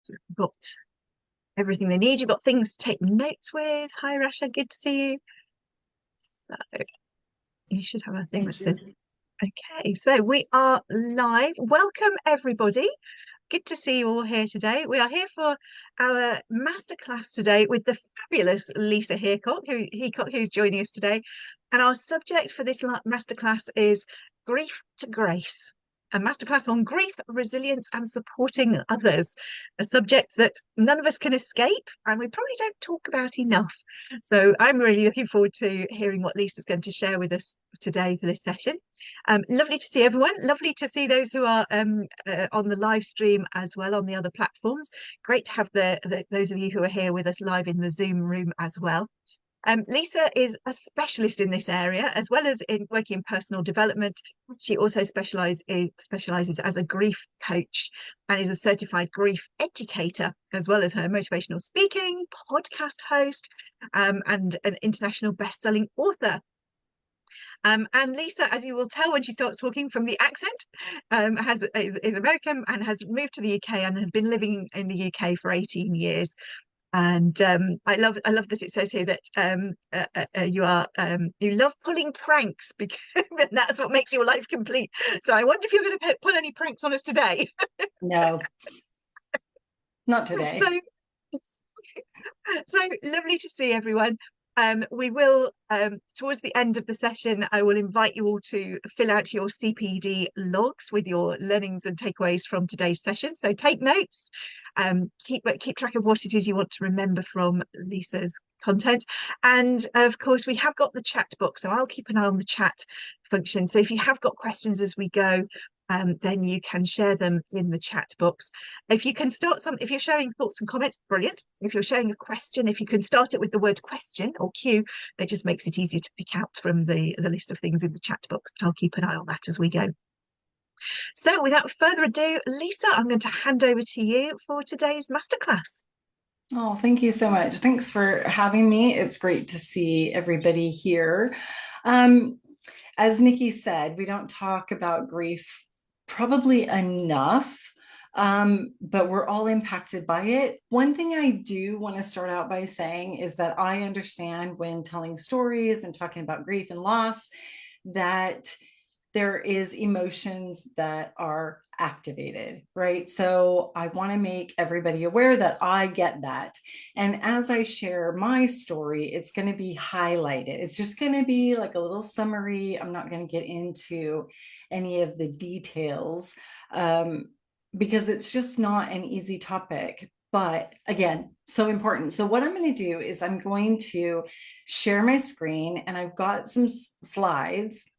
So you've got everything they need. You've got things to take notes with. Hi, Rasha, good to see you. So you should have a thing that says, okay, so we are live. Welcome, everybody. Good to see you all here today. We are here for our masterclass today with the fabulous Lisa Heacock, who's joining us today. And our subject for this masterclass is Grief to Grace, a masterclass on grief, resilience, and supporting others, a subject that none of us can escape and we probably don't talk about enough. So I'm really looking forward to hearing what Lisa's going to share with us today for this session. Lovely to see everyone. Lovely to see those who are on the live stream as well on the other platforms. Great to have those of you who are here with us live in the Zoom room as well. Lisa is a specialist in this area, as well as in working in personal development. She also specializes as a grief coach and is a certified grief educator, as well as her motivational speaking, podcast host, and an international best-selling author. And Lisa, as you will tell when she starts talking from the accent, is American and has moved to the UK and has been living in the UK for 18 years. And I love that it says here that you love pulling pranks because that's what makes your life complete. So I wonder if you're going to pull any pranks on us today. No, not today. So lovely to see everyone. We will, towards the end of the session, I will invite you all to fill out your CPD logs with your learnings and takeaways from today's session. So take notes, keep track of what it is you want to remember from Lisa's content. And of course, we have got the chat box, so I'll keep an eye on the chat function. So if you have got questions as we go, then you can share them in the chat box. If you can if you're sharing thoughts and comments, brilliant. If you're sharing a question, if you can start it with the word question or Q, that just makes it easier to pick out from the list of things in the chat box, but I'll keep an eye on that as we go. So without further ado, Lisa, I'm going to hand over to you for today's masterclass. Oh, thank you so much. Thanks for having me. It's great to see everybody here. As Nikki said, we don't talk about grief probably enough, but we're all impacted by it. One thing I do want to start out by saying is that I understand when telling stories and talking about grief and loss that there is emotions that are activated, right? So I want to make everybody aware that I get that. And as I share my story, it's going to be highlighted. It's just going to be like a little summary. I'm not going to get into any of the details because it's just not an easy topic. But again, so important. So what I'm going to do is I'm going to share my screen and I've got some slides.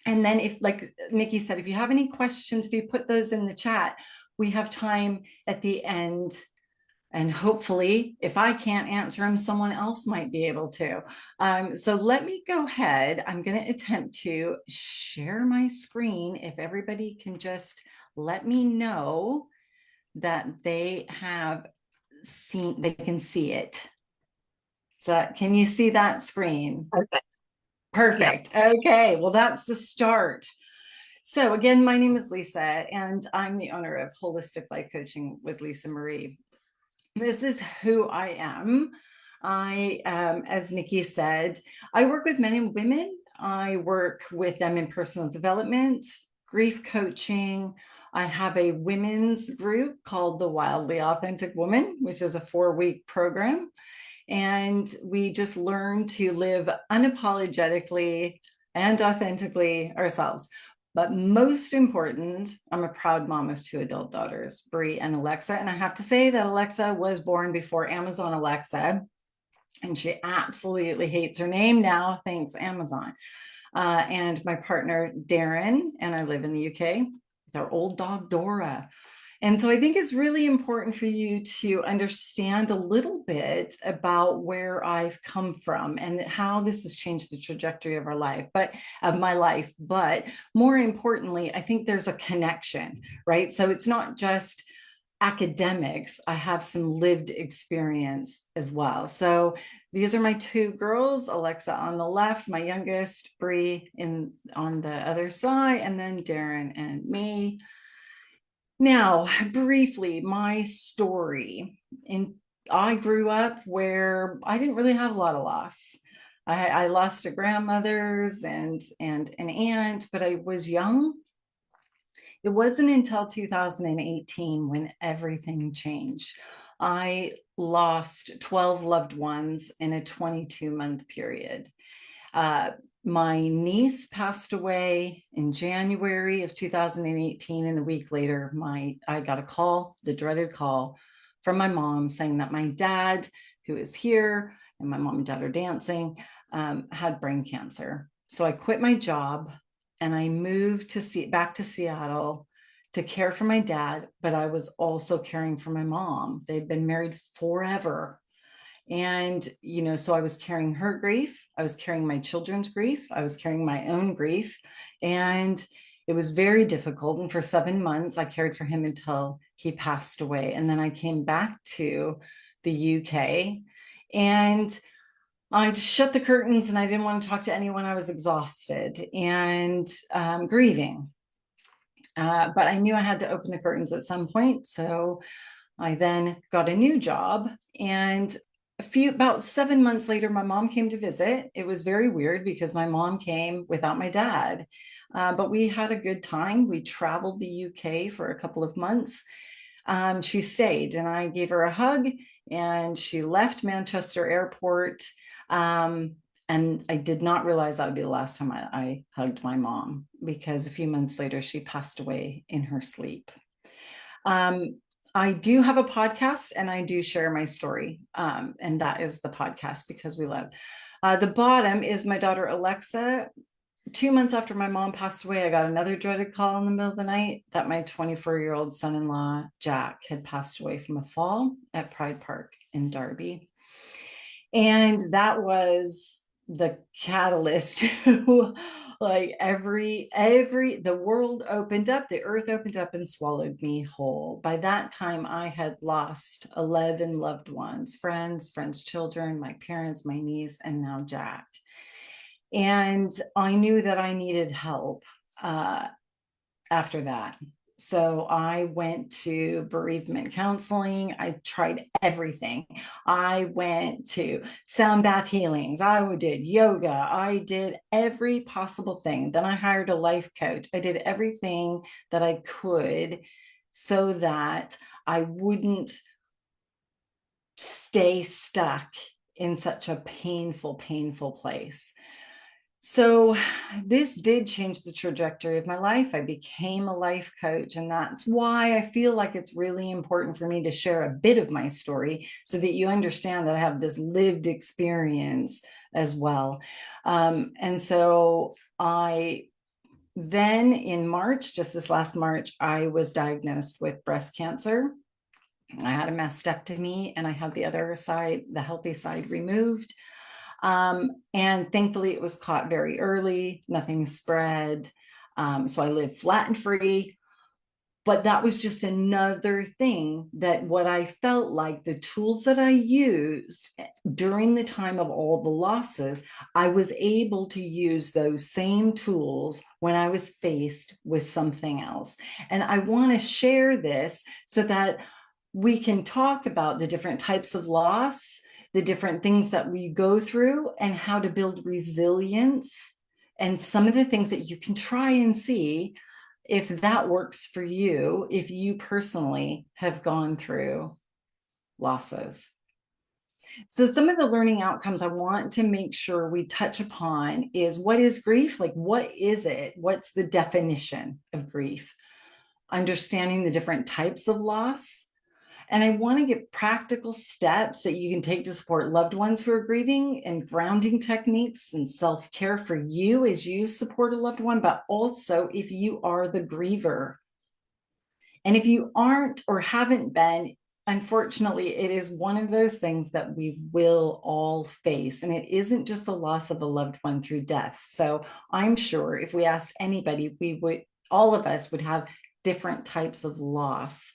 And then if, like Nikki said, if you have any questions, if you put those in the chat, we have time at the end. And hopefully, if I can't answer them, someone else might be able to. So let me go ahead. I'm going to attempt to share my screen. If everybody can just let me know that they have seen, they can see it. So can you see that screen? Perfect. Perfect. Yeah. Okay. Well, that's the start. So again, my name is Lisa, and I'm the owner of Holistic Life Coaching with Lisa Marie. This is who I am. As Nikki said, I work with men and women. I work with them in personal development, grief coaching. I have a women's group called the Wildly Authentic Woman, which is a 4-week program. And we just learn to live unapologetically and authentically ourselves. But most important, I'm a proud mom of 2 adult daughters, Brie and Alexa. And I have to say that Alexa was born before Amazon Alexa, and she absolutely hates her name now, thanks Amazon. And my partner, Darren, and I live in the UK with our old dog, Dora. And so I think it's really important for you to understand a little bit about where I've come from and how this has changed the trajectory of my life. But more importantly, I think there's a connection, right? So it's not just academics. I have some lived experience as well. So these are my 2 girls, Alexa on the left, my youngest, Brie on the other side, and then Darren and me. Now, briefly, my story. I grew up where I didn't really have a lot of loss. I lost a grandmother's and an aunt, but I was young. It wasn't until 2018 when everything changed. I lost 12 loved ones in a 22-month period. Uh, my niece passed away in January of 2018, and a week later, I got a call, the dreaded call from my mom saying that my dad, who is here, and my mom and dad are dancing, had brain cancer. So I quit my job and I moved back to Seattle to care for my dad, but I was also caring for my mom. They'd been married forever. And, so I was carrying her grief. I was carrying my children's grief. I was carrying my own grief. And it was very difficult. And for 7 months, I cared for him until he passed away. And then I came back to the UK and I just shut the curtains and I didn't want to talk to anyone. I was exhausted and grieving. But I knew I had to open the curtains at some point. So I then got a new job, and about 7 months later, my mom came to visit. It was very weird because my mom came without my dad. But we had a good time. We traveled the UK for a couple of months. She stayed and I gave her a hug, and she left Manchester Airport. And I did not realize that would be the last time I hugged my mom, because a few months later, she passed away in her sleep. I do have a podcast and I do share my story. And that is the podcast Because We Love. The bottom is my daughter, Alexa. 2 months after my mom passed away, I got another dreaded call in the middle of the night that my 24-year-old son-in-law, Jack, had passed away from a fall at Pride Park in Derby. And that was the catalyst to like the world opened up, the earth opened up and swallowed me whole. By that time, I had lost 11 loved ones, friends, children, my parents, my niece, and now Jack. And I knew that I needed help after that. So I went to bereavement counseling. I tried everything. I went to sound bath healings. I did yoga. I did every possible thing. Then I hired a life coach. I did everything that I could so that I wouldn't stay stuck in such a painful place. So this did change the trajectory of my life. I became a life coach, and that's why I feel like it's really important for me to share a bit of my story so that you understand that I have this lived experience as well. And so then in March, just this last March, I was diagnosed with breast cancer. I had a mastectomy and I had the other side, the healthy side, removed. And thankfully it was caught very early, nothing spread. So I lived flat and free. But that was just another thing that what I felt like the tools that I used during the time of all the losses, I was able to use those same tools when I was faced with something else. And I want to share this so that we can talk about the different types of loss, the different things that we go through, and how to build resilience, and some of the things that you can try and see if that works for you, if you personally have gone through losses. So some of the learning outcomes I want to make sure we touch upon is, what is grief? Like, what is it? What's the definition of grief? Understanding the different types of loss. And I want to give practical steps that you can take to support loved ones who are grieving, and grounding techniques and self-care for you as you support a loved one, but also if you are the griever. And if you aren't or haven't been, unfortunately, it is one of those things that we will all face. And it isn't just the loss of a loved one through death. So I'm sure if we asked anybody, all of us would have different types of loss.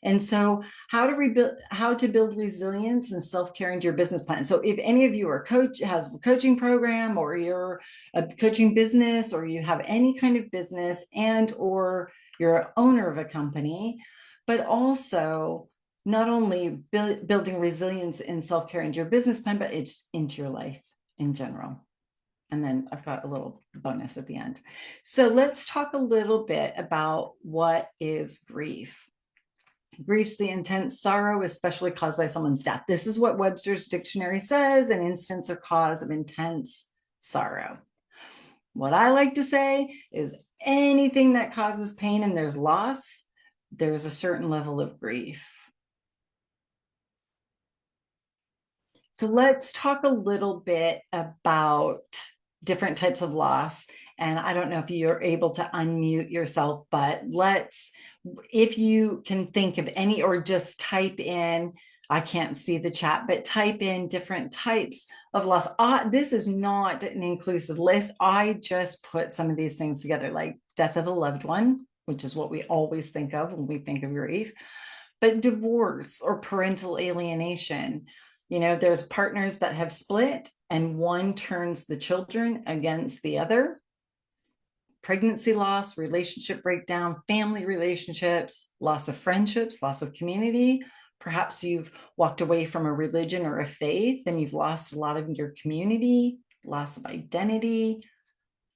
And so how to build resilience and self-care into your business plan. So if any of you has a coaching program, or you're a coaching business, or you have any kind of business, and or you're an owner of a company, but also not only building resilience and self-care into your business plan, but it's into your life in general. And then I've got a little bonus at the end. So let's talk a little bit about what is grief. Grief's the intense sorrow, especially caused by someone's death. This is what Webster's dictionary says, an instance or cause of intense sorrow. What I like to say is anything that causes pain and there's loss, there's a certain level of grief. So let's talk a little bit about different types of loss. And I don't know if you're able to unmute yourself, but if you can think of any, or just type in, I can't see the chat, but type in different types of loss. This is not an inclusive list. I just put some of these things together, like death of a loved one, which is what we always think of when we think of grief, but divorce or parental alienation. There's partners that have split and one turns the children against the other. Pregnancy loss, relationship breakdown, family relationships, loss of friendships, loss of community. Perhaps you've walked away from a religion or a faith and you've lost a lot of your community, loss of identity,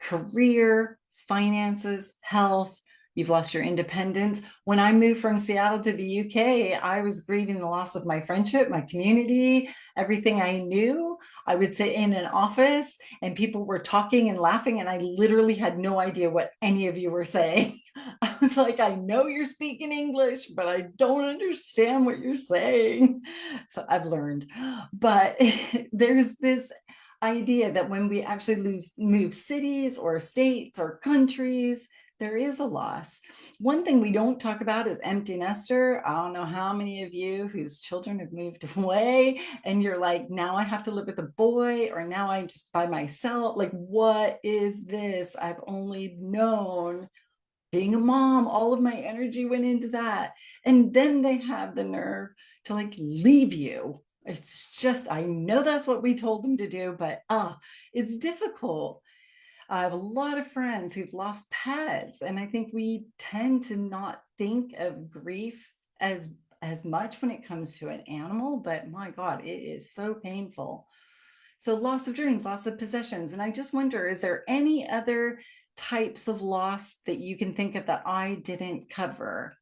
career, finances, health. You've lost your independence. When I moved from Seattle to the UK, I was grieving the loss of my friendship, my community, everything I knew. I would sit in an office and people were talking and laughing, and I literally had no idea what any of you were saying. I was like, I know you're speaking English, but I don't understand what you're saying. So I've learned. But there's this idea that when we actually move cities or states or countries, there is a loss. One thing we don't talk about is empty nester. I don't know how many of you whose children have moved away and you're like, now I have to live with a boy, or now I'm just by myself. Like, what is this? I've only known being a mom. All of my energy went into that. And then they have the nerve to like leave you. It's just, I know that's what we told them to do, but it's difficult. I have a lot of friends who've lost pets, and I think we tend to not think of grief as much when it comes to an animal, but my God, it is so painful. So loss of dreams, loss of possessions. And I just wonder, is there any other types of loss that you can think of that I didn't cover?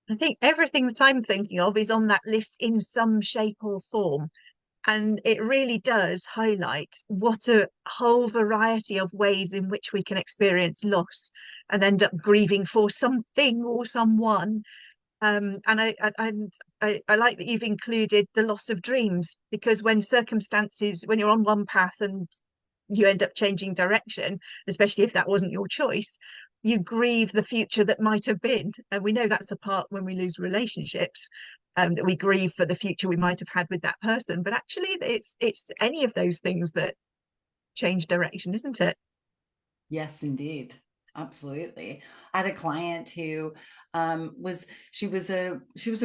I think everything that I'm thinking of is on that list in some shape or form. And it really does highlight what a whole variety of ways in which we can experience loss and end up grieving for something or someone. And I like that you've included the loss of dreams, because when you're on one path and you end up changing direction, especially if that wasn't your choice, you grieve the future that might have been. And we know that's a part when we lose relationships, that we grieve for the future we might have had with that person. But actually, it's any of those things that change direction, isn't it? Yes, indeed. Absolutely. I had a client who she was a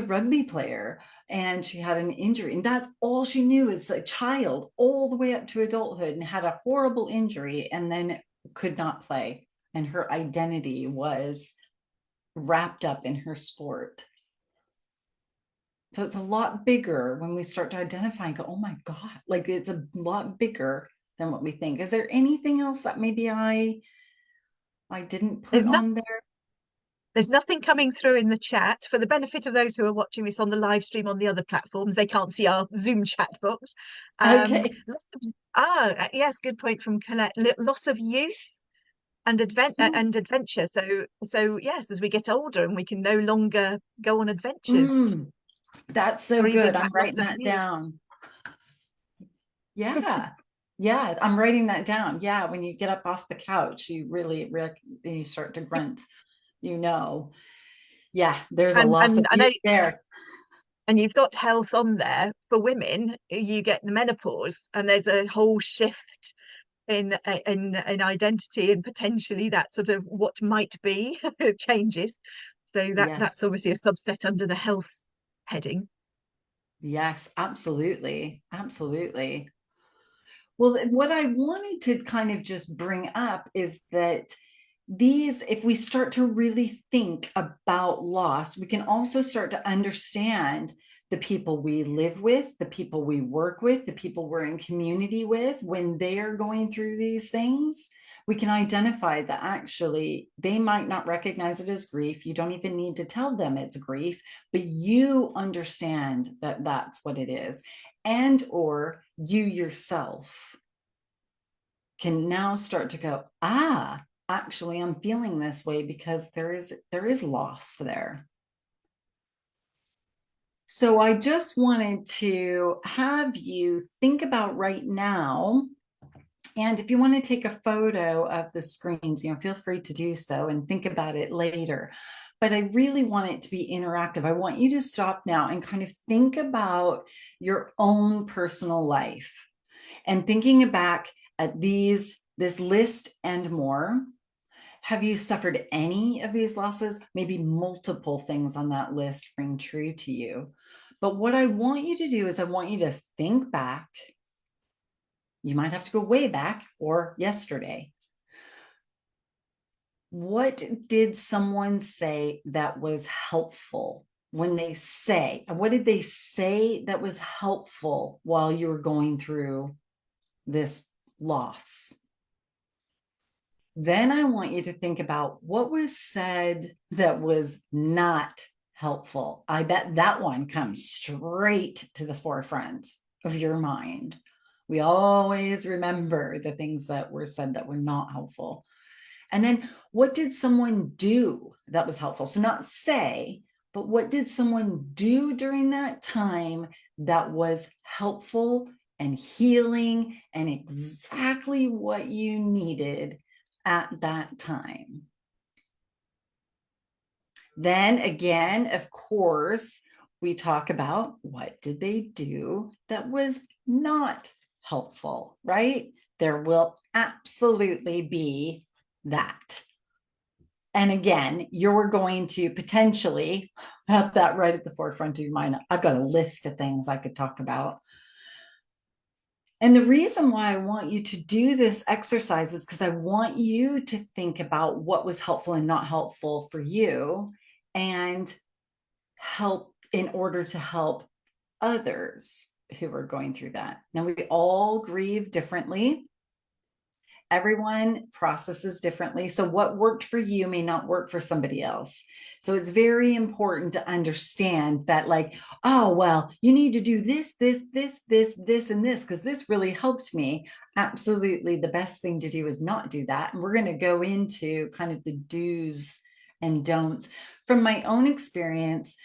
rugby player, and she had an injury, and that's all she knew as a child all the way up to adulthood, and had a horrible injury and then could not play, and her identity was wrapped up in her sport. So it's a lot bigger when we start to identify and go, oh my God, like it's a lot bigger than what we think. Is there anything else that maybe I didn't put There's no, on there? there's nothing coming through in the chat. For the benefit of those who are watching this on the live stream on the other platforms, they can't see our Zoom chat box. Okay. Yes, good point from Colette. Loss of youth and adventure. So yes, as we get older and we can no longer go on adventures, Mm, that's so good. grieving that I'm loss writing of that youth. down. Yeah. Yeah, I'm writing that down. Yeah, when you get up off the couch, you really, you start to grunt, you know. Yeah, there's a And loss of and I know, youth there. and you've got health on there for women. You get the menopause, and there's a whole shift in identity, and potentially that sort of what might be changes. So that's Yes. obviously a subset under the health heading. Yes, absolutely. Absolutely. Well, what I wanted to kind of just bring up is that if we start to really think about loss, we can also start to understand the people we live with, the people we work with, the people we're in community with, when they're going through these things. We can identify that actually they might not recognize it as grief. You don't even need to tell them it's grief, but you understand that that's what it is. And or you yourself can now start to go, actually I'm feeling this way because there is loss there. So I just wanted to have you think about right now, and if you want to take a photo of the screens, feel free to do so and think about it later. But I really want it to be interactive. I want you to stop now and kind of think about your own personal life and thinking back at this list and more. Have you suffered any of these losses? Maybe multiple things on that list ring true to you. But what I want you to do is I want you to think back. You might have to go way back or yesterday. What did someone say that was helpful? When they say, what did they say that was helpful while you were going through this loss? Then I want you to think about what was said that was not helpful. I bet that one comes straight to the forefront of your mind. We always remember the things that were said that were not helpful. And then what did someone do that was helpful? So not say, but what did someone do during that time that was helpful and healing and exactly what you needed at that time? Then again, of course, we talk about what did they do that was not helpful, right? There will absolutely be that. And again, you're going to potentially have that right at the forefront of your mind. I've got a list of things I could talk about. And the reason why I want you to do this exercise is because I want you to think about what was helpful and not helpful for you and help in order to help others who are going through that. Now, we all grieve differently. Everyone processes differently. So what worked for you may not work for somebody else. So it's very important to understand that, like, oh, well, you need to do this, and this, because this really helped me. Absolutely. The best thing to do is not do that. And we're going to go into kind of the do's and don'ts from my own experience,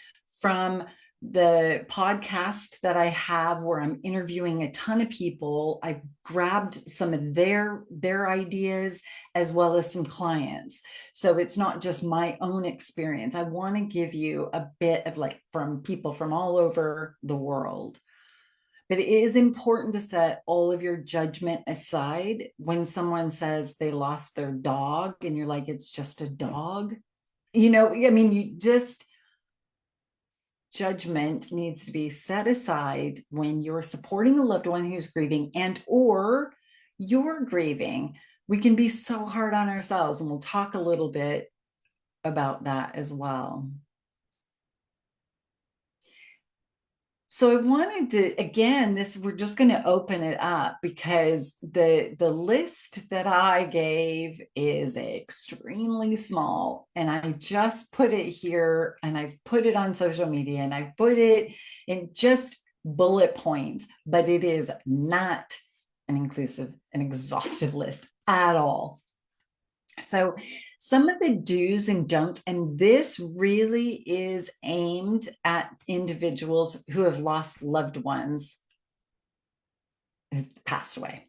from the podcast that I have where I'm interviewing a ton of people. I've grabbed some of their ideas as well as some clients. So it's not just my own experience. I want to give you a bit of like from people from all over the world. But it is important to set all of your judgment aside when someone says they lost their dog and you're like, it's just a dog. I mean, you just judgment needs to be set aside when you're supporting a loved one who's grieving and or you're grieving. We can be so hard on ourselves, and we'll talk a little bit about that as well. So I wanted to, again, we're just going to open it up because the list that I gave is extremely small, and I just put it here, and I've put it on social media, and I've put it in just bullet points, but it is not an exhaustive list at all. So some of the do's and don'ts, and this really is aimed at individuals who have lost loved ones who've passed away.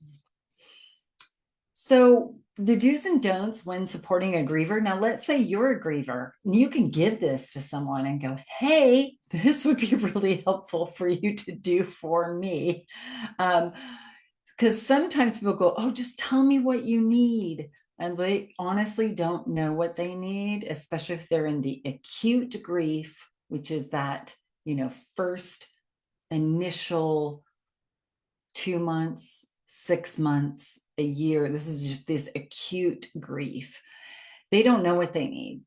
So the do's and don'ts when supporting a griever. Now, let's say you're a griever and you can give this to someone and go, hey, this would be really helpful for you to do for me. Because sometimes people go, oh, just tell me what you need. And they honestly don't know what they need, especially if they're in the acute grief, which is that, first initial 2 months, 6 months, a year. This is just this acute grief. They don't know what they need.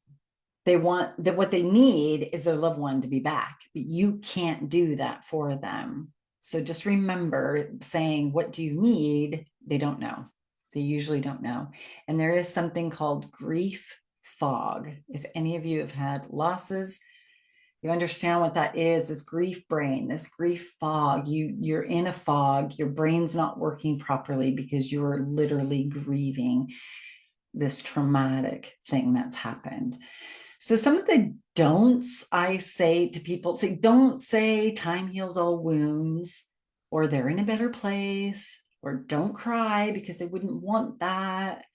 They want that what they need is their loved one to be back, but you can't do that for them. So just remember saying, what do you need? They don't know. They usually don't know. And there is something called grief fog. If any of you have had losses, you understand what that is, this grief brain, this grief fog. You're in a fog, your brain's not working properly because you're literally grieving this traumatic thing that's happened. So some of the don'ts I say to people, don't say time heals all wounds, or they're in a better place, or don't cry because they wouldn't want that.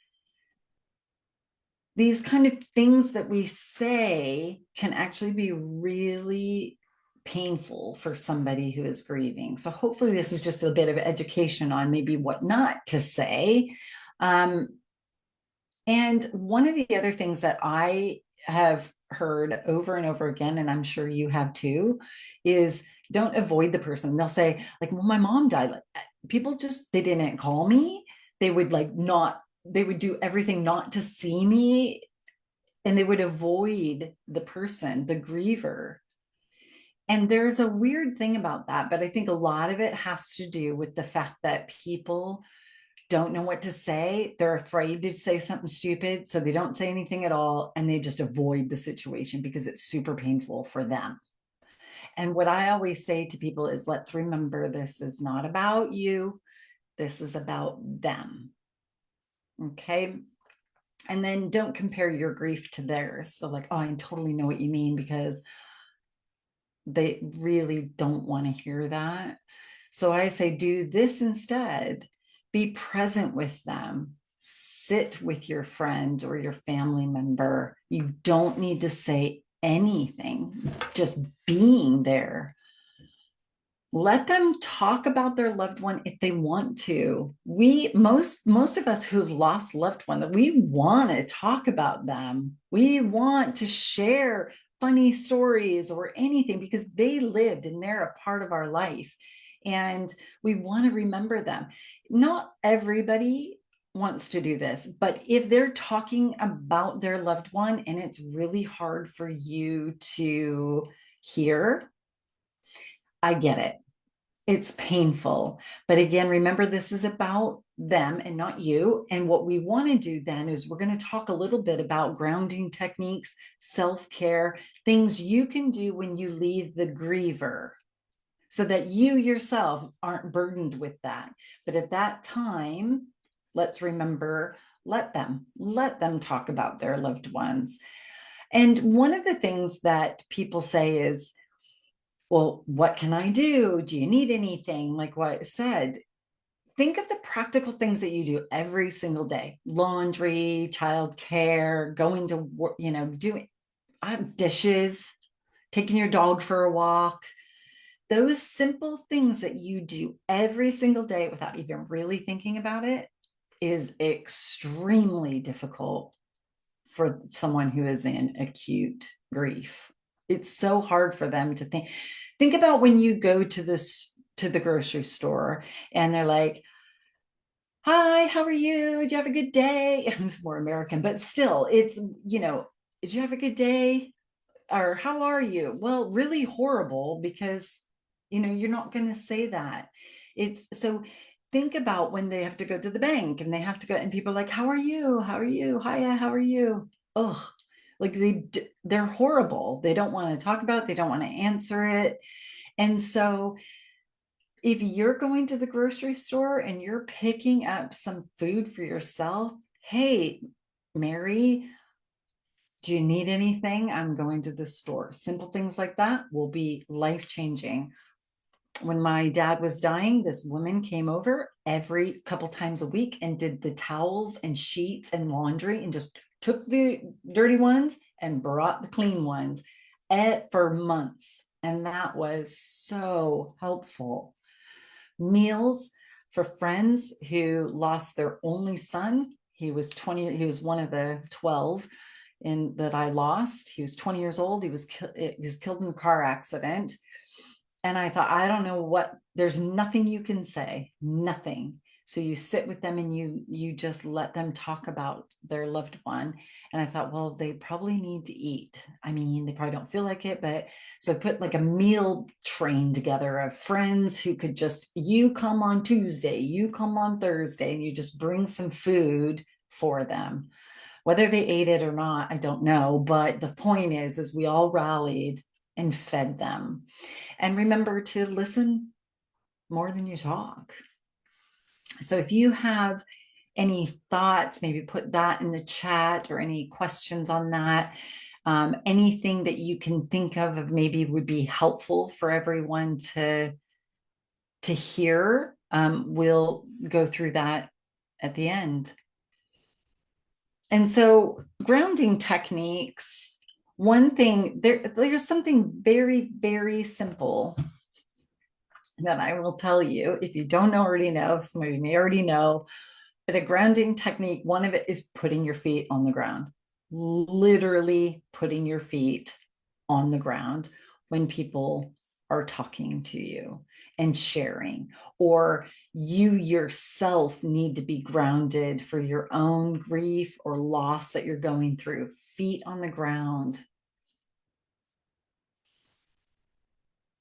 These kind of things that we say can actually be really painful for somebody who is grieving. So hopefully this is just a bit of education on maybe what not to say. And one of the other things that I have heard over and over again, and I'm sure you have too, is don't avoid the person. They'll say, like, well, my mom died. Like, people just, they didn't call me. They would they would do everything not to see me, and they would avoid the person, the griever. And there's a weird thing about that, but I think a lot of it has to do with the fact that people don't know what to say. They're afraid to say something stupid, so they don't say anything at all, and they just avoid the situation because it's super painful for them. And what I always say to people is, let's remember this is not about you. This is about them. Okay. And then don't compare your grief to theirs. So like, oh, I totally know what you mean, because they really don't want to hear that. So I say, do this instead. Be present with them. Sit with your friend or your family member. You don't need to say anything, just being there. Let them talk about their loved one if they want to. Most of us who've lost loved one, we want to talk about them. We want to share funny stories or anything because they lived and they're a part of our life, and we want to remember them. Not everybody wants to do this, but if they're talking about their loved one and it's really hard for you to hear, I get it. It's painful. But again, remember, this is about them and not you. And what we want to do then is we're going to talk a little bit about grounding techniques, self-care, things you can do when you leave the griever so that you yourself aren't burdened with that. But at that time, let's remember, let them talk about their loved ones. And one of the things that people say is, well, what can I do? Do you need anything? Like what I said, think of the practical things that you do every single day: laundry, childcare, going to work, doing dishes, taking your dog for a walk. Those simple things that you do every single day without even really thinking about it is extremely difficult for someone who is in acute grief. It's so hard for them to think. Think about when you go to the grocery store and they're like, hi, how are you? Did you have a good day? It's more American, but still, it's, did you have a good day? Or how are you? Well, really horrible, because, you're not going to say that. It's so think about when they have to go to the bank and they have to go and people are like, how are you? How are you? Hiya, how are you? Oh, like they're horrible. They don't want to talk about it. They don't want to answer it. And so if you're going to the grocery store and you're picking up some food for yourself, hey, Mary, do you need anything? I'm going to the store. Simple things like that will be life-changing. When my dad was dying, this woman came over every couple times a week and did the towels and sheets and laundry and just took the dirty ones and brought the clean ones for months. And that was so helpful. Meals for friends who lost their only son. He was 20, he was one of the 12 that I lost. He was 20 years old. He was killed in a car accident. And I thought, I don't know there's nothing you can say, nothing. So you sit with them and you just let them talk about their loved one. And I thought, well, they probably need to eat. I mean, they probably don't feel like it, but so I put like a meal train together of friends who could just, you come on Tuesday, you come on Thursday, and you just bring some food for them. Whether they ate it or not, I don't know. But the point is we all rallied and fed them. And remember to listen more than you talk. So if you have any thoughts, maybe put that in the chat, or any questions on that. Anything that you can think of maybe would be helpful for everyone to hear. We'll go through that at the end. And so grounding techniques, one thing, there's something very, very simple that I will tell you. If you don't already know, some of you may already know, but a grounding technique, one of it is putting your feet on the ground, literally putting your feet on the ground when people are talking to you and sharing, or you yourself need to be grounded for your own grief or loss that you're going through. Feet on the ground.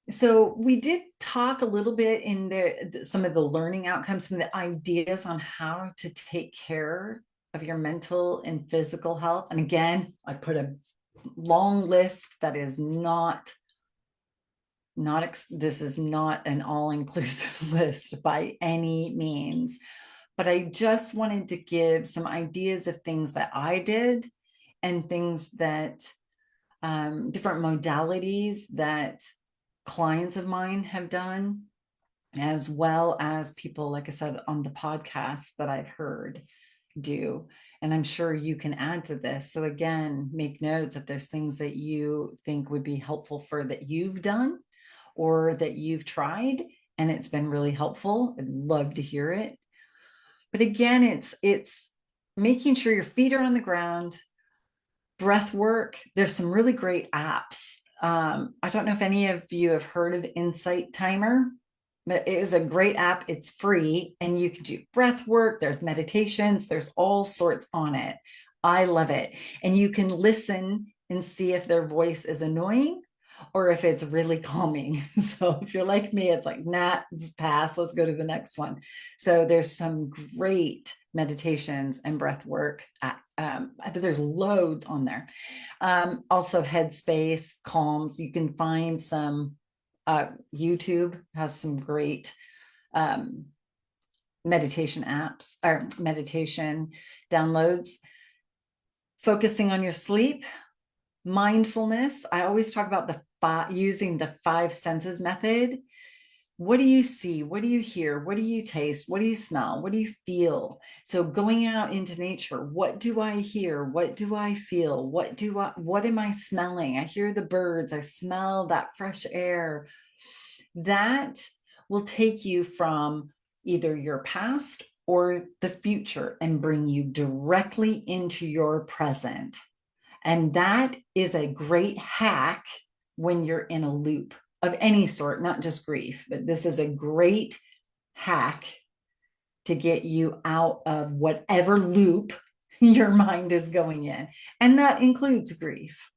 So we did talk a little bit in some of the learning outcomes, some of the ideas on how to take care of your mental and physical health. And again, I put a long list that is not this is not an all-inclusive list by any means, but I just wanted to give some ideas of things that I did and things that different modalities that clients of mine have done, as well as people, like I said, on the podcast that I've heard do. And I'm sure you can add to this. So again, make notes if there's things that you think would be helpful for that you've done or that you've tried and it's been really helpful. I'd love to hear it. But again, it's making sure your feet are on the ground. Breath work. There's some really great apps. I don't know if any of you have heard of Insight Timer, but it is a great app. It's free and you can do breath work. There's meditations. There's all sorts on it. I love it. And you can listen and see if their voice is annoying or if it's really calming. So if you're like me, it's like, nah, just pass. Let's go to the next one. So there's some great meditations and breath work. But there's loads on there. Also Headspace, Calms. You can find some, YouTube has some great meditation apps or meditation downloads. Focusing on your sleep. Mindfulness. I always talk about using the 5 senses method. What do you see? What do you hear? What do you taste? What do you smell? What do you feel? So going out into nature, what do I hear? What do I feel? What am I smelling? I hear the birds. I smell that fresh air. That will take you from either your past or the future and bring you directly into your present. And that is a great hack when you're in a loop of any sort, not just grief, but this is a great hack to get you out of whatever loop your mind is going in. And that includes grief.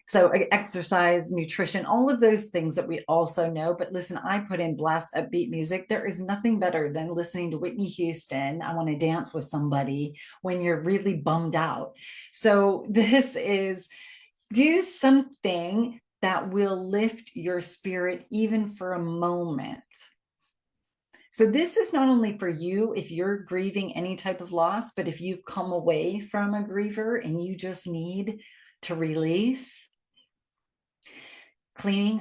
So exercise, nutrition, all of those things that we also know. But listen, I put in blast upbeat music. There is nothing better than listening to Whitney Houston. I want to dance with somebody when you're really bummed out. So this is, do something that will lift your spirit even for a moment. So this is not only for you if you're grieving any type of loss, but if you've come away from a griever and you just need to release. Cleaning,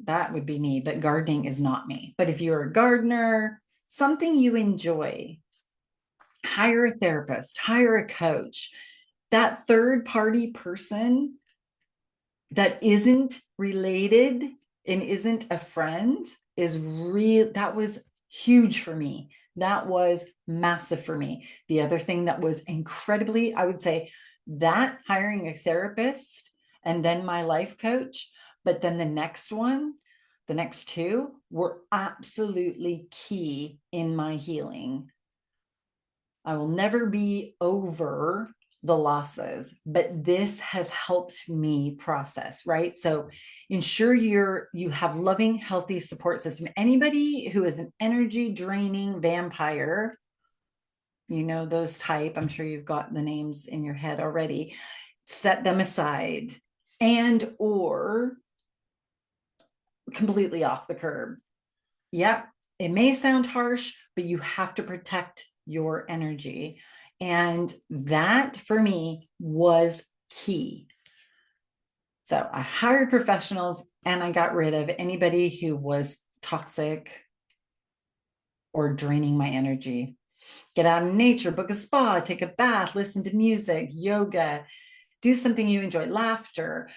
that would be me, but gardening is not me. But if you're a gardener, something you enjoy, hire a therapist, hire a coach. That third party person that isn't related and isn't a friend is real. That was huge for me. That was massive for me. The other thing that was incredibly, I would say that hiring a therapist and then my life coach. But then the next one The next two were absolutely key in my healing. I will never be over the losses, but this has helped me process, right? So ensure you have loving, healthy support system. Anybody who is an energy draining vampire, you know, those type, I'm sure you've got the names in your head already, set them aside and or completely off the curb. Yeah, it may sound harsh, but you have to protect your energy. And that for me was key. So I hired professionals and I got rid of anybody who was toxic or draining my energy. Get out in nature, book a spa, take a bath, listen to music, yoga, do something you enjoy, laughter.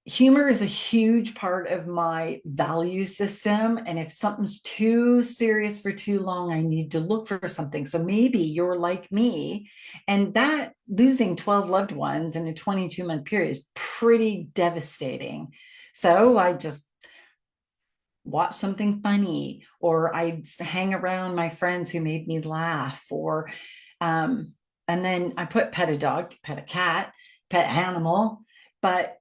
Humor is a huge part of my value system. And if something's too serious for too long, I need to look for something. So maybe you're like me, and that losing 12 loved ones in a 22-month period is pretty devastating. So I just watch something funny, or I hang around my friends who made me laugh, or, and then I pet a dog, pet a cat, pet animal, but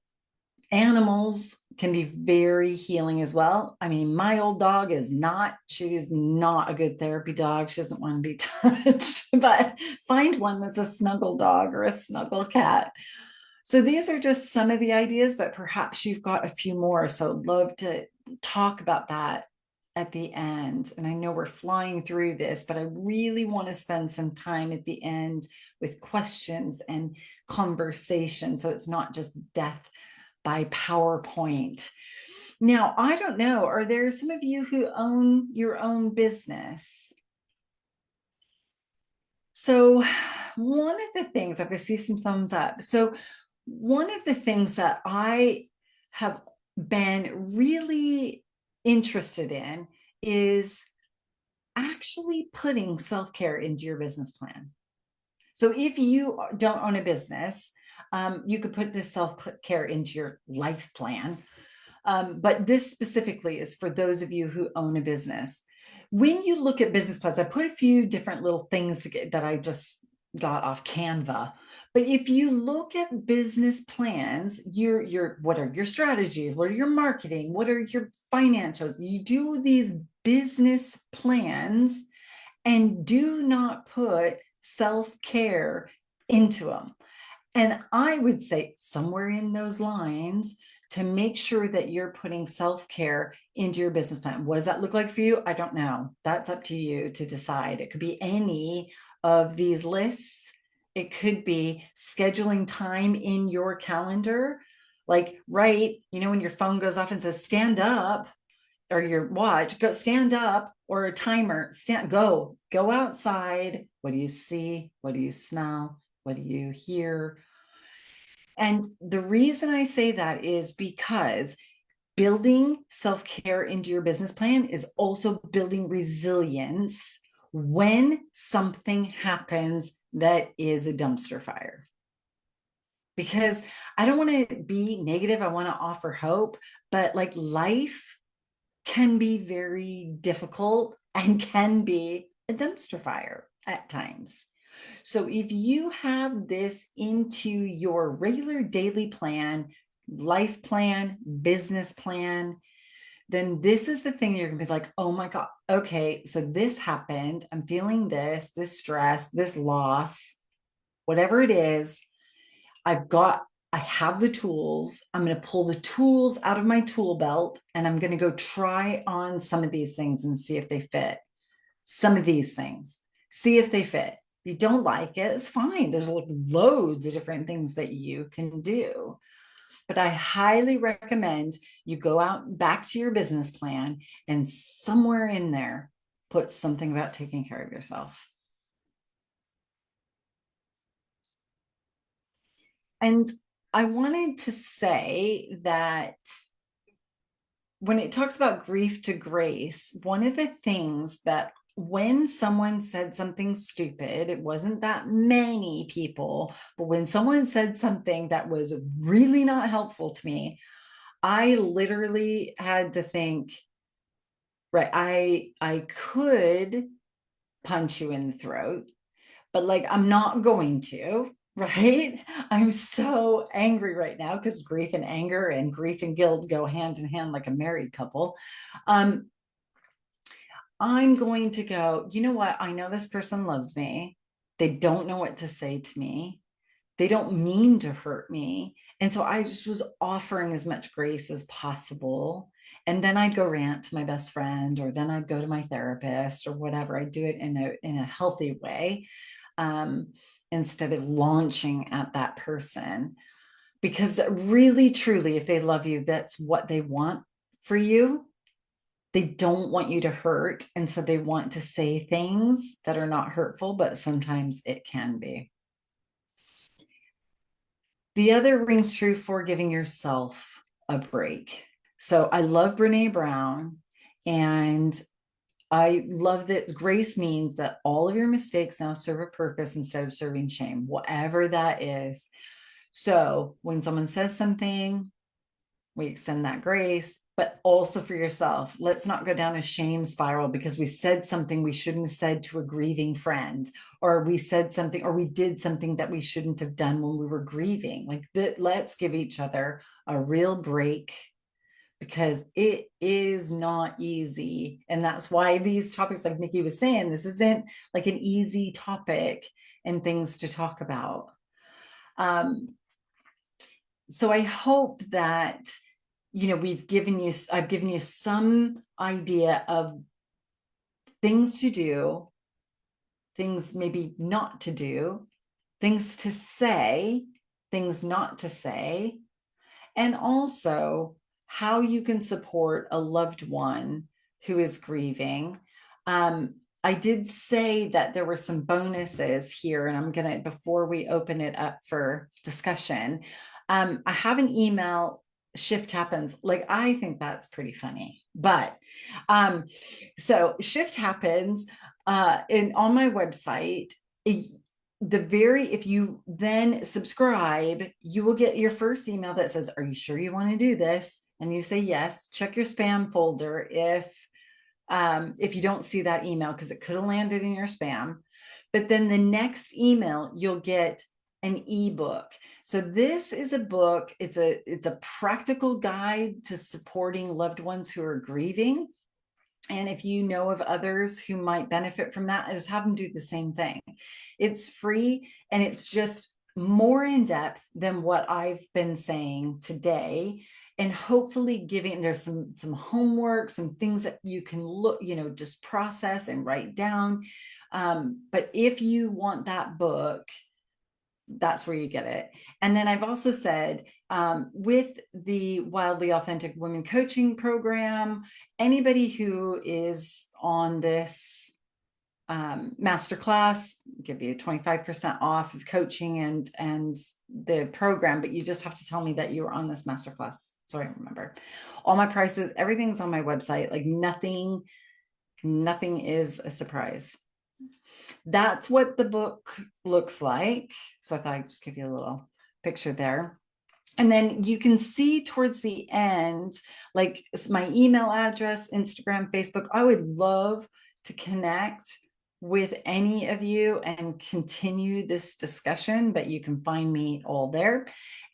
animals can be very healing as well. I mean, my old dog she is not a good therapy dog. She doesn't want to be touched, but find one that's a snuggle dog or a snuggle cat. So these are just some of the ideas, but perhaps you've got a few more. So love to talk about that at the end. And I know we're flying through this, but I really want to spend some time at the end with questions and conversation. So it's not just death by PowerPoint. Now, I don't know, are there some of you who own your own business? So one of the things, I see some thumbs up. So one of the things that I have been really interested in is actually putting self-care into your business plan. So if you don't own a business, you could put this self-care into your life plan. But this specifically is for those of you who own a business. When you look at business plans, I put a few different little things that I just got off Canva. But if you look at business plans, what are your strategies? What are your marketing? What are your financials? You do these business plans and do not put self-care into them. And I would say somewhere in those lines to make sure that you're putting self-care into your business plan. What does that look like for you? I don't know. That's up to you to decide. It could be any of these lists. It could be scheduling time in your calendar. Like, right, when your phone goes off and says, stand up, or your watch, go stand up, or a timer, go outside. What do you see? What do you smell? What do you hear? And the reason I say that is because building self-care into your business plan is also building resilience when something happens that is a dumpster fire. Because I don't want to be negative, I want to offer hope, but like life can be very difficult and can be a dumpster fire at times. So if you have this into your regular daily plan, life plan, business plan, then this is the thing you're going to be like, oh my God, okay, so this happened. I'm feeling this stress, this loss, whatever it is. I have the tools. I'm going to pull the tools out of my tool belt and I'm going to go try on some of these things and see if they fit. Some of these things, see if they fit. If you don't like it, it's fine. There's loads of different things that you can do. But I highly recommend you go out back to your business plan and somewhere in there, put something about taking care of yourself. And I wanted to say that when it talks about grief to grace, one of the things that when someone said something stupid, it wasn't that many people, but when someone said something that was really not helpful to me, I literally had to think, right, I could punch you in the throat, but like, I'm not going to, right? I'm so angry right now because grief and anger and grief and guilt go hand in hand like a married couple. Um, I'm going to go, you know what? I know this person loves me. They don't know what to say to me. They don't mean to hurt me. And so I just was offering as much grace as possible. And then I'd go rant to my best friend, or then I'd go to my therapist or whatever. I'd do it in a healthy way, um, instead of launching at that person. Because really, truly, if they love you, that's what they want for you. They don't want you to hurt. And so they want to say things that are not hurtful, but sometimes it can be. The other rings true for giving yourself a break. So I love Brene Brown, and I love that grace means that all of your mistakes now serve a purpose instead of serving shame, whatever that is. So when someone says something, we extend that grace, but also for yourself. Let's not go down a shame spiral because we said something we shouldn't have said to a grieving friend, or we said something, or we did something that we shouldn't have done when we were grieving. Like that, let's give each other a real break, because it is not easy. And that's why these topics, like Nikki was saying, this isn't like an easy topic and things to talk about. So I hope that, you know, I've given you some idea of things to do, things maybe not to do, things to say, things not to say, and also how you can support a loved one who is grieving. I did say that there were some bonuses here, and I'm going to, before we open it up for discussion, I have an email. Shift happens. Like, I think that's pretty funny, but so shift happens on my website. If you then subscribe, you will get your first email that says, are you sure you want to do this? And you say yes. Check your spam folder if you don't see that email, because it could have landed in your spam. But then the next email, you'll get an ebook. So this is a book. It's a practical guide to supporting loved ones who are grieving. And if you know of others who might benefit from that, I just have them do the same thing. It's free, and it's just more in depth than what I've been saying today. And hopefully giving, there's some homework, some things that you can look, you know, just process and write down. But if you want that book, that's where you get it. And then I've also said, with the Wildly Authentic Women Coaching Program, anybody who is on this masterclass, give you 25% off of coaching and the program, but you just have to tell me that you were on this masterclass. So I remember all my prices, everything's on my website. Like nothing is a surprise. That's what the book looks like. So I thought I'd just give you a little picture there. And then you can see towards the end, like my email address, Instagram, Facebook. I would love to connect with any of you and continue this discussion, but you can find me all there.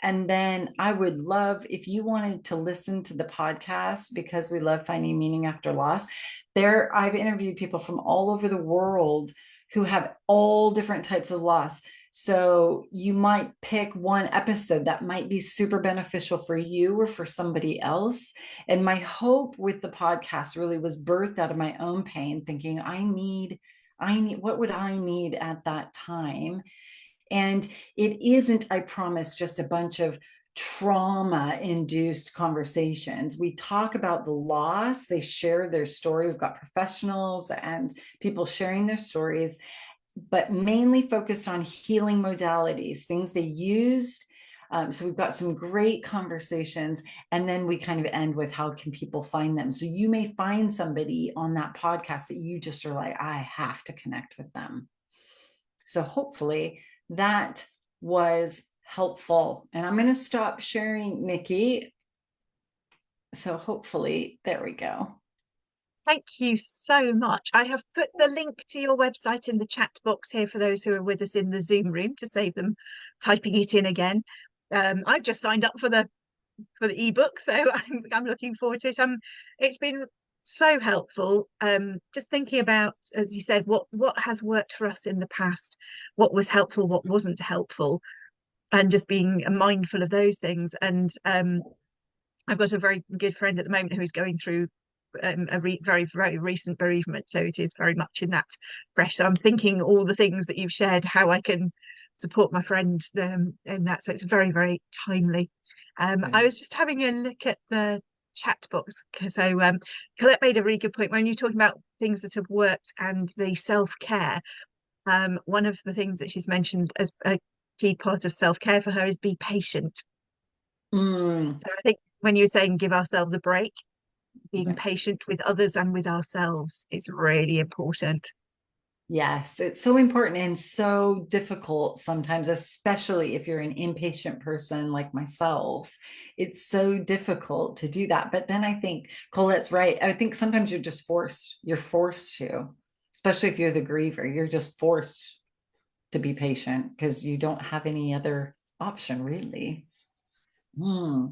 And then I would love if you wanted to listen to the podcast, because we love finding meaning after loss. There, I've interviewed people from all over the world who have all different types of loss. So you might pick one episode that might be super beneficial for you or for somebody else. And my hope with the podcast really was birthed out of my own pain, thinking I need, what would I need at that time? And it isn't, I promise, just a bunch of trauma-induced conversations. We talk about the loss, they share their story. We've got professionals and people sharing their stories, but mainly focused on healing modalities, things they used. So we've got some great conversations, and then we kind of end with how can people find them. So you may find somebody on that podcast that you just are like, I have to connect with them. So hopefully that was helpful. And I'm going to stop sharing, Nikki. So hopefully, there we go. Thank you so much. I have put the link to your website in the chat box here for those who are with us in the Zoom room to save them typing it in again. I've just signed up for the ebook, so I'm looking forward to it. It's been so helpful. Just thinking about, as you said, what has worked for us in the past, what was helpful, what wasn't helpful, and just being mindful of those things. And I've got a very good friend at the moment who is going through very recent bereavement, so it is very much in that fresh. So I'm thinking all the things that you've shared, how I can support my friend in that. So it's very timely. I Good. was just having a look at the chat box. So Colette made a really good point when you're talking about things that have worked and the self-care. One of the things that she's mentioned as a key part of self-care for her is be patient. Mm, So I think when you were saying give ourselves a break, being yeah. patient with others and with ourselves is really important. Yes, it's so important and so difficult sometimes, especially if you're an impatient person like myself. It's so difficult to do that. But then I think Colette's right. I think sometimes you're forced to, especially if you're the griever, you're just forced to be patient because you don't have any other option, really. Hmm.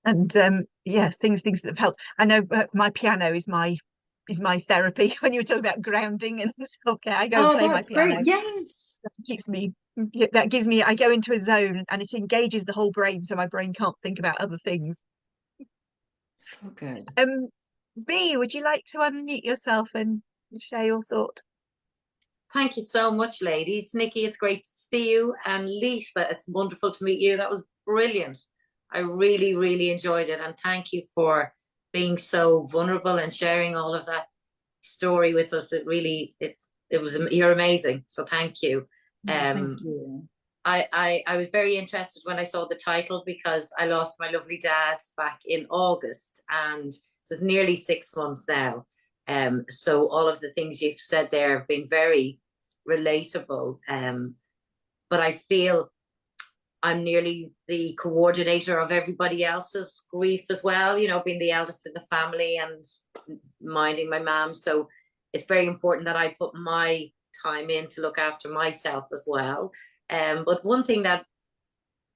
And yes, things that have helped. I know my piano is my therapy. When you were talking about grounding and self-care, I go and Oh, play my that's great. piano. Yes. That keeps me that gives me I go into a zone and it engages the whole brain so my brain can't think about other things. So good. Um B, would you like to unmute yourself and share your thought? Thank you so much, ladies. Nikki, it's great to see you. And Lisa, it's wonderful to meet you. That was brilliant. I really enjoyed it. And thank you for being so vulnerable and sharing all of that story with us. It was, you're amazing. So thank you. Oh, thank Um, you. I was very interested when I saw the title because I lost my lovely dad back in August, and so it's nearly 6 months now. So all of the things you've said there have been very relatable. But I feel I'm nearly the coordinator of everybody else's grief as well, being the eldest in the family and minding my mom. So it's very important that I put my time in to look after myself as well. But one thing that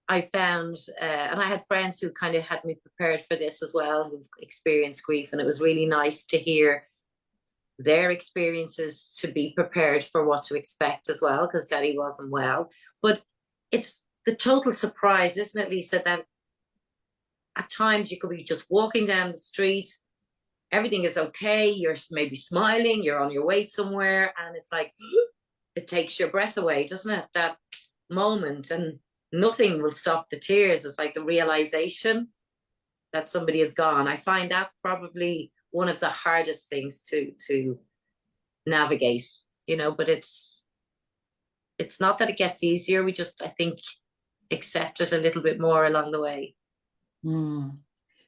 I found, and I had friends who kind of had me prepared for this as well, who've experienced grief, and it was really nice to hear their experiences to be prepared for what to expect as well, because Daddy wasn't well. But it's the total surprise, isn't it, Lisa, that at times you could be just walking down the street, everything is okay, you're maybe smiling, you're on your way somewhere, and it's like it takes your breath away, doesn't it? That moment, and nothing will stop the tears. It's like the realization that somebody is gone. I find that probably one of the hardest things to navigate, but it's not that it gets easier. We just, I think, accept it a little bit more along the way. Mm.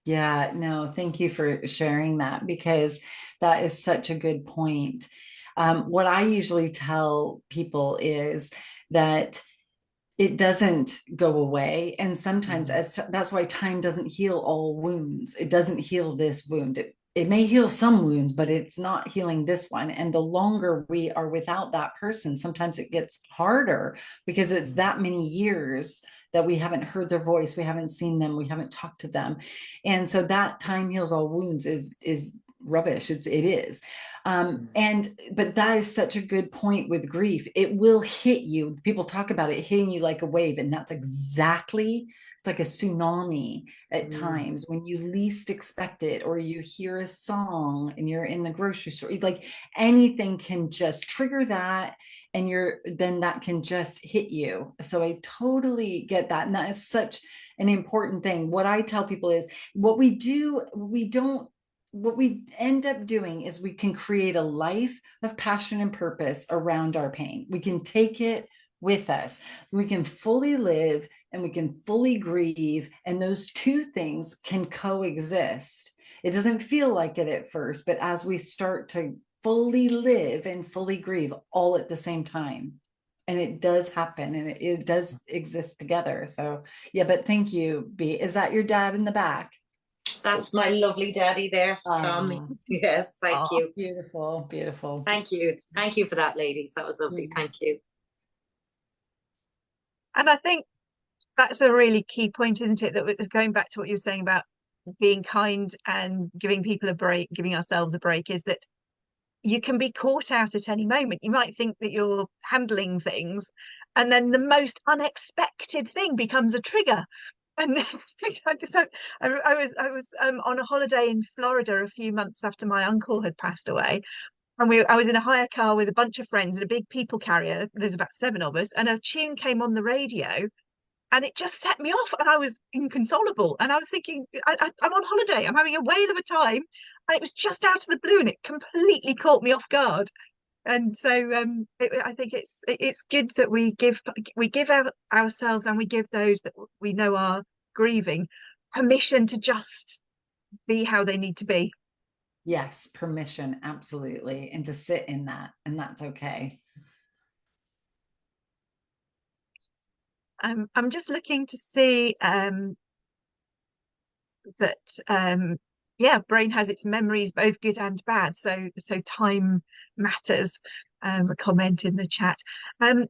Yeah, no, thank you for sharing that because that is such a good point. What I usually tell people is that it doesn't go away. And sometimes that's why time doesn't heal all wounds. It doesn't heal this wound. It may heal some wounds, but it's not healing this one. And the longer we are without that person, sometimes it gets harder because it's that many years that we haven't heard their voice, we haven't seen them, we haven't talked to them. And so that time heals all wounds is rubbish. It is. But that is such a good point with grief. It will hit you. People talk about it hitting you like a wave, and that's exactly, it's like a tsunami at times when you least expect it, or you hear a song and you're in the grocery store. Like anything can just trigger that, and then that can just hit you. So I totally get that. And that is such an important thing. What I tell people is what we end up doing is we can create a life of passion and purpose around our pain. We can take it with us. We can fully live and we can fully grieve. And those two things can coexist. It doesn't feel like it at first, but as we start to fully live and fully grieve all at the same time, and it does happen and it does exist together. So yeah, but thank you, B. Is that your dad in the back? That's my lovely daddy there, Tom. Ah, Yes, thank Oh, you. beautiful, beautiful. Thank you. Thank you for that, ladies. That was lovely. Thank you. and I think that's a really key point, isn't it? That going back to what you were saying about being kind and giving people a break, giving ourselves a break, is that you can be caught out at any moment. You might think that you're handling things, and then the most unexpected thing becomes a trigger. And I was on a holiday in Florida a few months after my uncle had passed away, and I was in a hire car with a bunch of friends in a big people carrier. There's about 7 of us, and a tune came on the radio, and it just set me off, and I was inconsolable, and I was thinking, I'm on holiday, I'm having a whale of a time, and it was just out of the blue, and it completely caught me off guard. And so I think it's good that we give ourselves, and we give those that we know are grieving, permission to just be how they need to be. Yes, permission, absolutely. And to sit in that, and that's okay. I'm just looking to see that yeah, brain has its memories, both good and bad. So time matters. A comment in the chat. Um,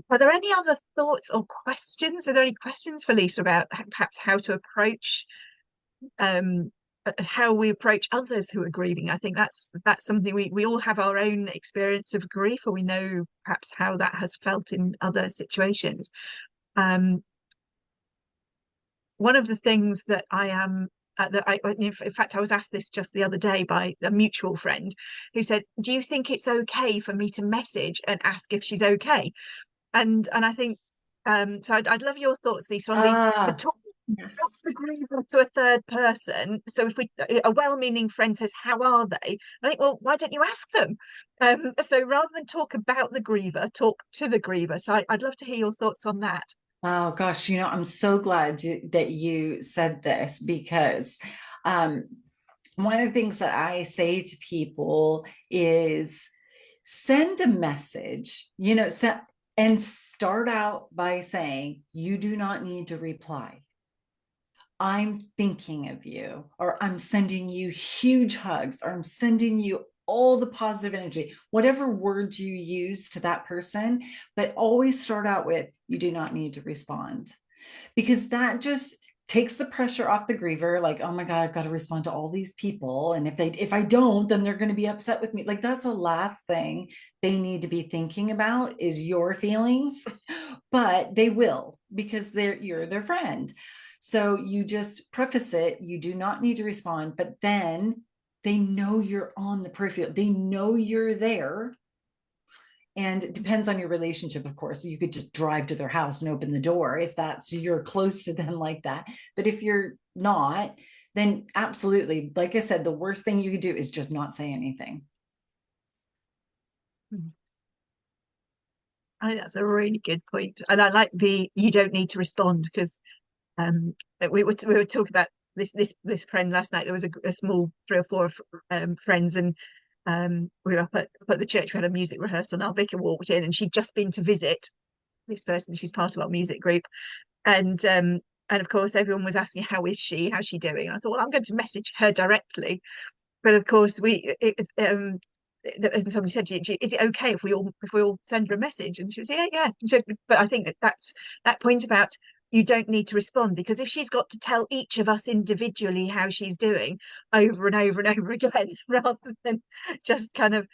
are there any other thoughts or questions? Are there any questions for Lisa about perhaps how to approach how we approach others who are grieving? I think that's something we all have our own experience of grief, or we know perhaps how that has felt in other situations. One of the things that I am in fact, I was asked this just the other day by a mutual friend who said, "Do you think it's okay for me to message and ask if she's okay?" And I think so. I'd love your thoughts, Lisa, on the Ah, talk yes. the griever to a third person. So if a well-meaning friend says, "How are they?" I think, well, why don't you ask them? So rather than talk about the griever, talk to the griever. So I'd love to hear your thoughts on that. Oh gosh, I'm so glad that you said this because um, one of the things that I say to people is send a message, and start out by saying, you do not need to reply. I'm thinking of you, or I'm sending you huge hugs, or I'm sending you all the positive energy, whatever words you use to that person, but always start out with, you do not need to respond, because that just takes the pressure off the griever. Like, oh my God, I've got to respond to all these people. And if I don't, then they're going to be upset with me. Like, that's the last thing they need to be thinking about is your feelings, but they will, because you're their friend. So you just preface it, you do not need to respond, but then they know you're on the peripheral. They know you're there. And it depends on your relationship, of course. You could just drive to their house and open the door if you're close to them like that. But if you're not, then absolutely, like I said, the worst thing you could do is just not say anything. I think that's a really good point. And I like the you don't need to respond, because we were talking about this friend last night. There was a small 3 or 4 friends, and we were up at the church. We had a music rehearsal, and our vicar walked in, and she'd just been to visit this person. She's part of our music group, and of course everyone was asking, how's she doing? And I thought, well, I'm going to message her directly. But of course and somebody said, "Is it okay if we all send her a message?" And she was, "Yeah, yeah." But I think that's that point about you don't need to respond, because if she's got to tell each of us individually how she's doing over and over and over again, rather than just kind of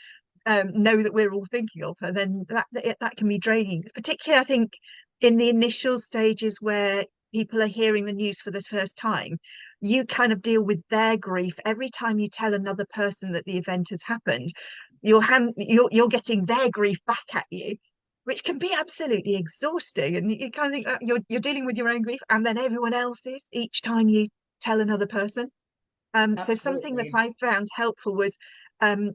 know that we're all thinking of her, then that can be draining. Particularly, I think, in the initial stages where people are hearing the news for the first time, you kind of deal with their grief every time you tell another person that the event has happened. You're getting their grief back at you, which can be absolutely exhausting. And you kind of think, you're dealing with your own grief and then everyone else's each time you tell another person. So something that Absolutely. I found helpful was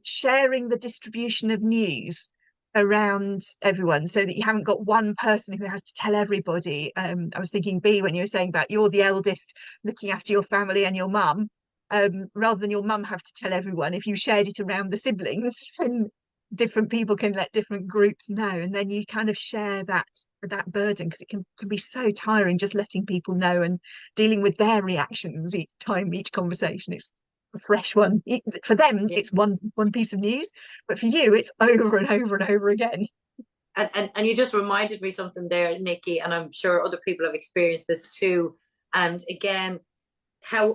sharing the distribution of news around everyone, so that you haven't got one person who has to tell everybody. I was thinking, B, when you were saying about you're the eldest looking after your family and your mum, rather than your mum have to tell everyone, if you shared it around the siblings, then different people can let different groups know, and then you kind of share that burden, because it can be so tiring just letting people know and dealing with their reactions each time, each conversation. It's a fresh one. For them, Yeah. it's one piece of news, but for you, it's over and over and over again. And you just reminded me something there, Nikki, and I'm sure other people have experienced this too. And again, how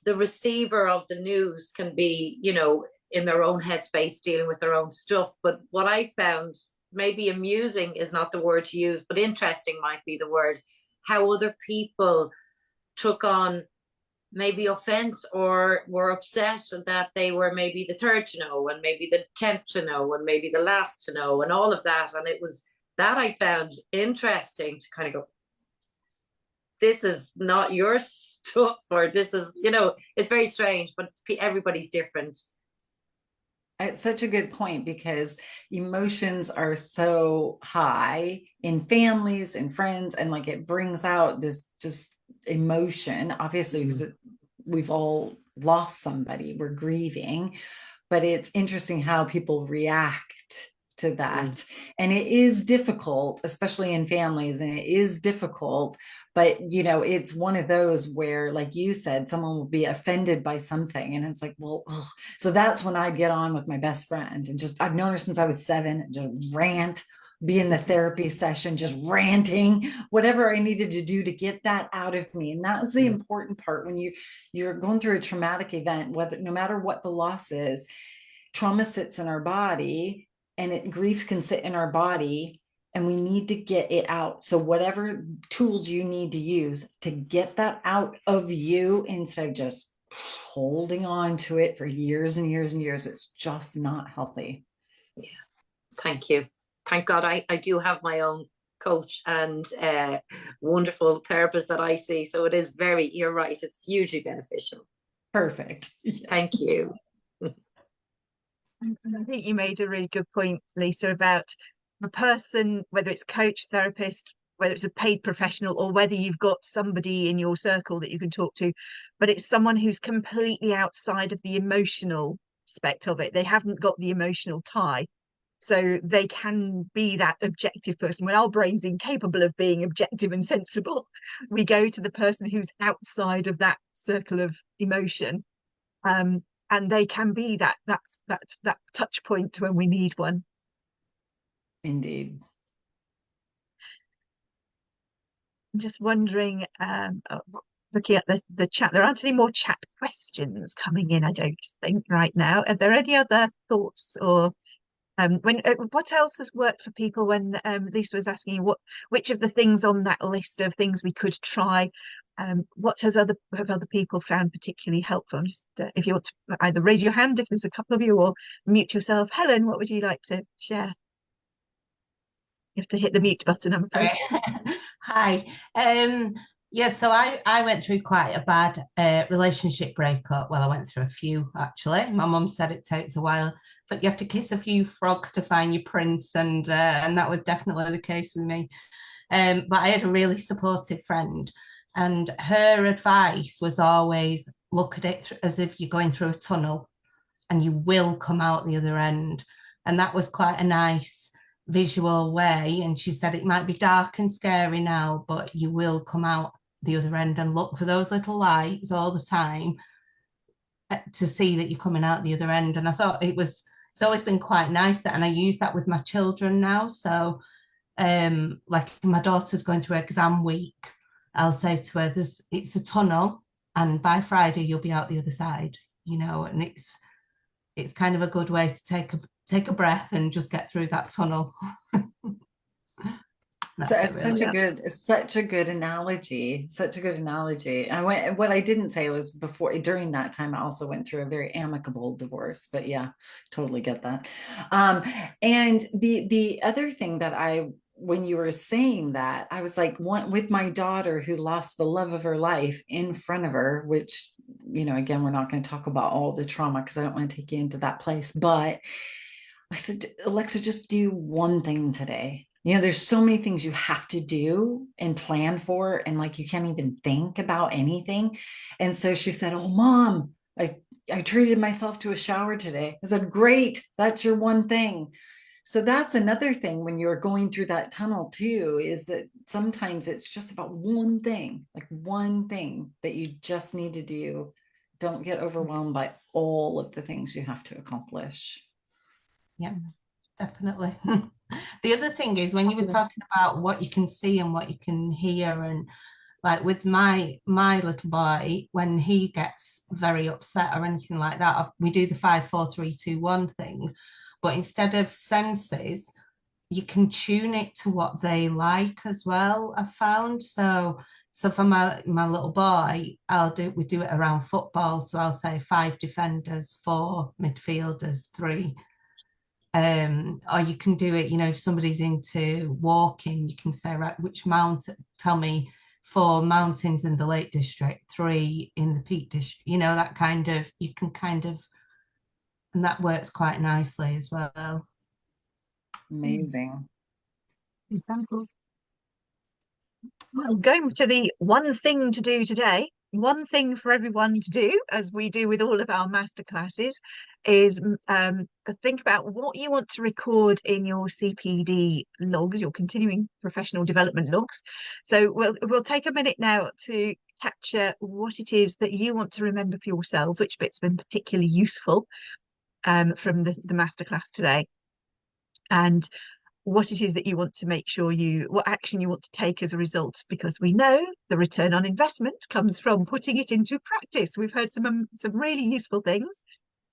the receiver of the news can be, in their own headspace dealing with their own stuff. But what I found, maybe amusing is not the word to use, but interesting might be the word, how other people took on maybe offense or were upset that they were maybe the third to know, and maybe the 10th to know, and maybe the last to know, and all of that. And it was that I found interesting to kind of go, this is not your stuff, or this is, it's very strange, but everybody's different. It's such a good point, because emotions are so high in families and friends, and like it brings out this just emotion, obviously, because we've all lost somebody, we're grieving, but it's interesting how people react to that. And it is difficult, especially in families, and it is difficult. But it's one of those where, like you said, someone will be offended by something, and it's like, well, ugh. So that's when I get on with my best friend, and I've known her since I was 7, and just rant, be in the therapy session, just ranting, whatever I needed to do to get that out of me. And that's the important part when you're going through a traumatic event, no matter what the loss is. Trauma sits in our body, and grief can sit in our body, and we need to get it out. So whatever tools you need to use to get that out of you, instead of just holding on to it for years and years and years, it's just not healthy. Yeah. Thank you. Thank God I do have my own coach and wonderful therapist that I see. So it is you're right, it's hugely beneficial. Perfect. Yes. Thank you. I think you made a really good point, Lisa, about the person, whether it's coach, therapist, whether it's a paid professional, or whether you've got somebody in your circle that you can talk to, but it's someone who's completely outside of the emotional aspect of it. They haven't got the emotional tie. So they can be that objective person. When our brain's incapable of being objective and sensible, we go to the person who's outside of that circle of emotion. And they can be that touch point when we need one. Indeed. I'm just wondering, looking at the chat, there aren't any more chat questions coming in, I don't think, right now. Are there any other thoughts, or what else has worked for people when Lisa was asking which of the things on that list of things we could try, what have other people found particularly helpful? Just if you want to either raise your hand if there's a couple of you, or mute yourself. Helen, what would you like to share? You have to hit the mute button, I'm afraid. Hi. Yeah, so I went through quite a bad relationship breakup. Well, I went through a few, actually. My mum said it takes a while, but you have to kiss a few frogs to find your prince, and that was definitely the case with me. But I had a really supportive friend, and her advice was always look at it as if you're going through a tunnel, and you will come out the other end. And that was quite a nice visual way. And she said it might be dark and scary now, but you will come out the other end, and look for those little lights all the time to see that you're coming out the other end. And I thought it's always been quite nice that, and I use that with my children now. So like my daughter's going through exam week, I'll say to her, it's a tunnel, and by Friday you'll be out the other side, and it's kind of a good way to take a breath and just get through that tunnel. So it's such a good analogy. What I didn't say was during that time, I also went through a very amicable divorce, but yeah, totally get that. And the other thing that when you were saying that, I was like, with my daughter who lost the love of her life in front of her, which, again, we're not going to talk about all the trauma because I don't want to take you into that place. But I said, Alexa, just do one thing today. There's so many things you have to do and plan for, and like you can't even think about anything. And so she said, oh, Mom, I treated myself to a shower today. I said, great, that's your one thing. So that's another thing when you're going through that tunnel too, is that sometimes it's just about one thing, like one thing that you just need to do. Don't get overwhelmed by all of the things you have to accomplish. Yeah, definitely. The other thing is when you were talking about what you can see and what you can hear, and like with my little boy, when he gets very upset or anything like that, we do the 5 4 3 2 1 thing, but instead of senses, you can tune it to what they like as well, I've found. So for my little boy, we do it around football. So I'll say 5 defenders, 4 midfielders, 3. Or you can do it, if somebody's into walking, you can say, right, which mountain, tell me 4 mountains in the Lake District, 3 in the Peak District, that kind of, you can kind of, and that works quite nicely as well. Amazing. Examples. Well, going to the one thing to do today, one thing for everyone to do, as we do with all of our masterclasses, is think about what you want to record in your CPD logs, your continuing professional development logs. So we'll take a minute now to capture what it is that you want to remember for yourselves, which bit's been particularly useful from the masterclass today, and what it is that you want to make sure what action you want to take as a result, because we know the return on investment comes from putting it into practice. We've heard some really useful things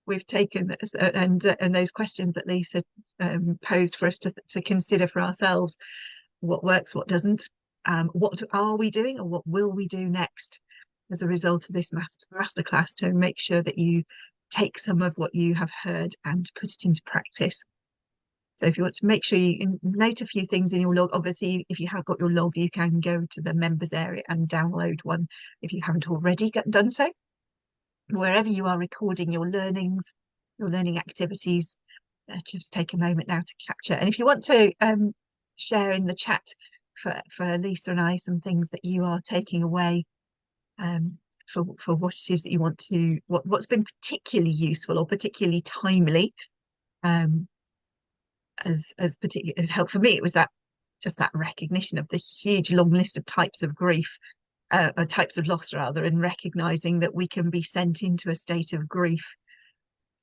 we've taken, and those questions that Lisa posed for us to consider for ourselves: what works, what doesn't, what are we doing, or what will we do next as a result of this masterclass, to make sure that you take some of what you have heard and put it into practice. So if you want to make sure you note a few things in your log, obviously, if you have got your log, you can go to the members area and download one if you haven't already done so. Wherever you are recording your learnings, your learning activities, just take a moment now to capture. And if you want to share in the chat for Lisa and I some things that you are taking away for what it is that you want to, what's been particularly useful or particularly timely, as particularly help for me, it was that recognition of the huge long list of types of grief, types of loss rather, and recognizing that we can be sent into a state of grief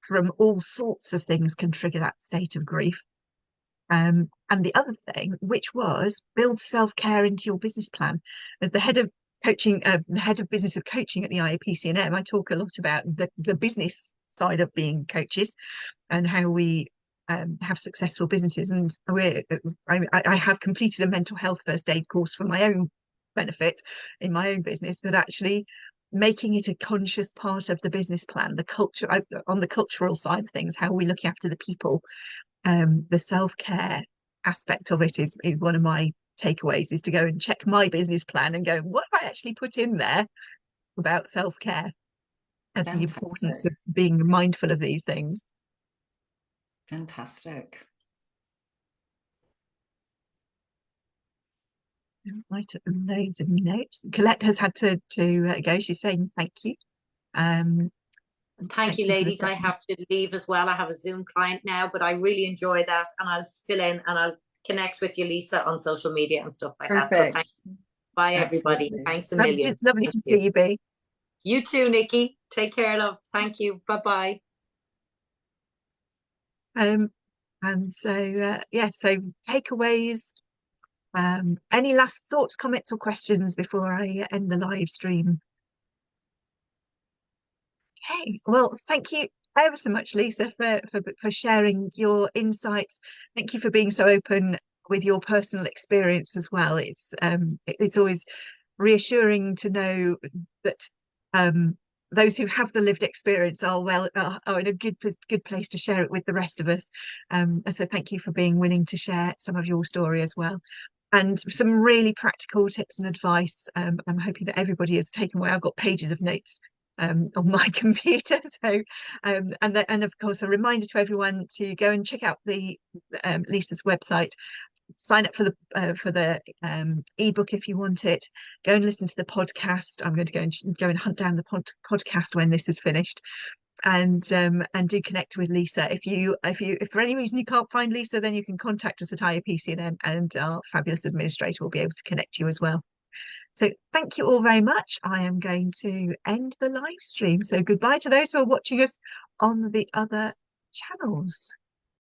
from all sorts of things can trigger that state of grief. And the other thing, which was build self-care into your business plan. As the head of coaching, the head of business of coaching at the IAPC&M, I talk a lot about the business side of being coaches and how we have successful businesses. And I have completed a mental health first aid course for my own benefit in my own business, but actually making it a conscious part of the business plan, the culture, on the cultural side of things, how we look after the people, the self-care aspect of it is one of my takeaways, is to go and check my business plan and go, what have I actually put in there about self-care and the importance of being mindful of these things. Fantastic. Right, loads of notes. Colette has had to go. She's saying thank you. Thank you, ladies. I have to leave as well. I have a Zoom client now, but I really enjoy that, and I'll fill in and I'll connect with you, Lisa, on social media and stuff like that. So thanks. Bye, everybody. Absolutely. Thanks a million. It's lovely to see you, Bea. You too, Nikki. Take care, love. Thank you. Bye-bye. And so so takeaways. Any last thoughts, comments, or questions before I end the live stream? Okay, well, thank you ever so much, Lisa, for sharing your insights. Thank you for being so open with your personal experience as well. It's always reassuring to know that those who have the lived experience are in a good place to share it with the rest of us. So thank you for being willing to share some of your story as well, and some really practical tips and advice. I'm hoping that everybody has taken away. I've got pages of notes on my computer. So and of course a reminder to everyone to go and check out the Lisa's website. Sign up for the ebook if you want it. Go and listen to the podcast. I'm going to go and hunt down the podcast when this is finished. and do connect with Lisa. If for any reason you can't find Lisa, then you can contact us at IAPC&M, and our fabulous administrator will be able to connect you as well. So thank you all very much. I am going to end the live stream. So goodbye to those who are watching us on the other channels.